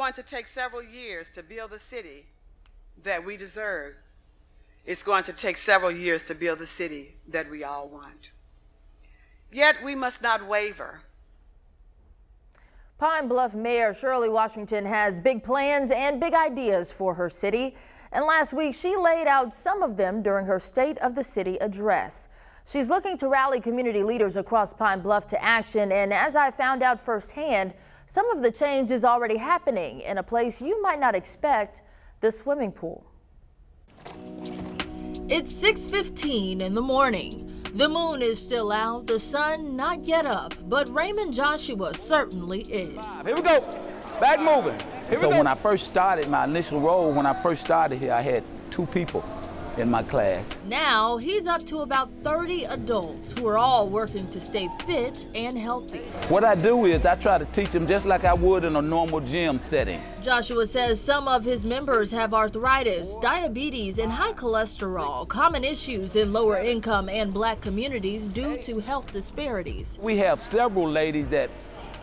going to take several years to build the city that we deserve. It's going to take several years to build the city that we all want. Yet we must not waver. Pine Bluff Mayor Shirley Washington has big plans and big ideas for her city. And last week, she laid out some of them during her State of the City address. She's looking to rally community leaders across Pine Bluff to action. And as I found out firsthand, some of the change is already happening in a place you might not expect, the swimming pool. It's 6:15 in the morning. The moon is still out, the sun not yet up, but Raymond Joshua certainly is. Here we go. Back moving. So when I first started my initial role, when I first started here, I had 2 people in my class. Now he's up to about 30 adults who are all working to stay fit and healthy. What I do is I try to teach them just like I would in a normal gym setting. Joshua says some of his members have arthritis, diabetes, and high cholesterol, common issues in lower income and black communities due to health disparities. We have several ladies that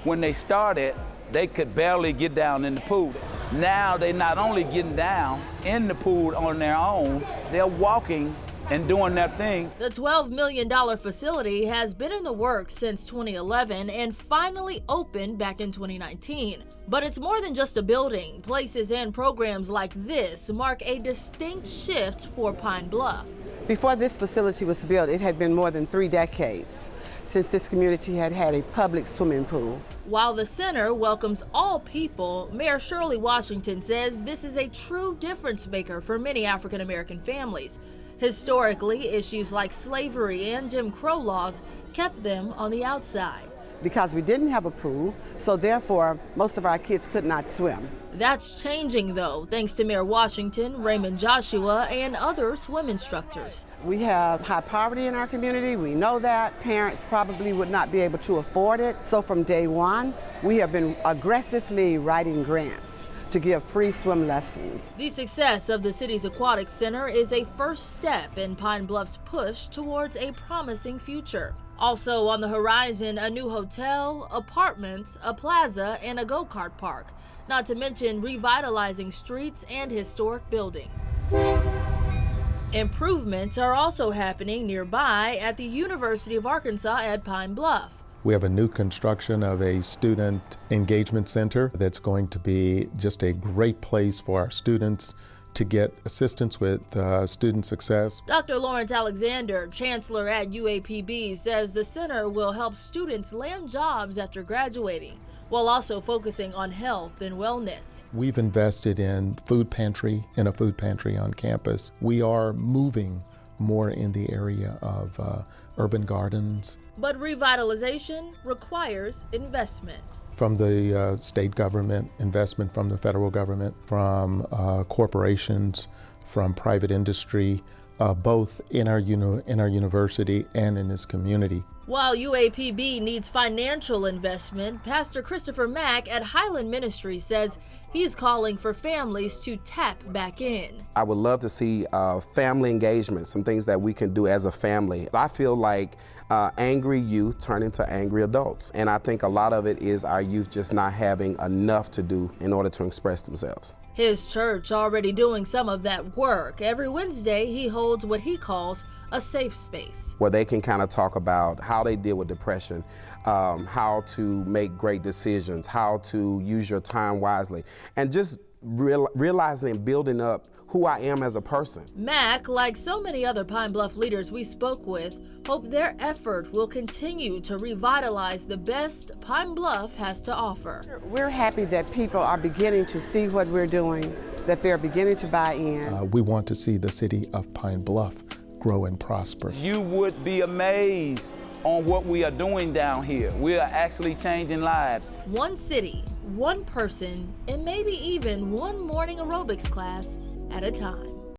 when they started, they could barely get down in the pool. Now they're not only getting down in the pool on their own, they're walking and doing their thing. The $12 million facility has been in the works since 2011 and finally opened back in 2019. But it's more than just a building. Places and programs like this mark a distinct shift for Pine Bluff. Before this facility was built, it had been more than 3 decades since this community had had a public swimming pool. While the center welcomes all people, Mayor Shirley Washington says this is a true difference maker for many African American families. Historically, issues like slavery and Jim Crow laws kept them on the outside. Because we didn't have a pool, so therefore most of our kids could not swim. That's changing though, thanks to Mayor Washington, Raymond Joshua, and other swim instructors. We have high poverty in our community. We know that. Parents probably would not be able to afford it. So from day one, we have been aggressively writing grants to give free swim lessons. The success of the city's aquatic center is a first step in Pine Bluff's push towards a promising future. Also on the horizon, a new hotel, apartments, a plaza, and a go-kart park, not to mention revitalizing streets and historic buildings. Improvements are also happening nearby at the University of Arkansas at Pine Bluff. We have a new construction of a student engagement center that's going to be just a great place for our students to get assistance with student success. Dr. Lawrence Alexander, chancellor at UAPB, says the center will help students land jobs after graduating, while also focusing on health and wellness. We've invested in a food pantry on campus. We are moving more in the area of urban gardens. But revitalization requires investment. From the state government, investment from the federal government, from corporations, from private industry, both in our university and in this community. While UAPB needs financial investment, Pastor Christopher Mack at Highland Ministries says he's calling for families to tap back in. I would love to see family engagement, some things that we can do as a family. I feel like angry youth turn into angry adults. And I think a lot of it is our youth just not having enough to do in order to express themselves. His church already doing some of that work. Every Wednesday, he holds what he calls a safe space, where they can kind of talk about how they deal with depression, how to make great decisions, how to use your time wisely, and just realizing and building up who I am as a person. Mack, like so many other Pine Bluff leaders we spoke with, hope their effort will continue to revitalize the best Pine Bluff has to offer. We're happy that people are beginning to see what we're doing, that they're beginning to buy in. We want to see the city of Pine Bluff grow and prosper. You would be amazed on what we are doing down here. We are actually changing lives. One city, one person, and maybe even one morning aerobics class at a time.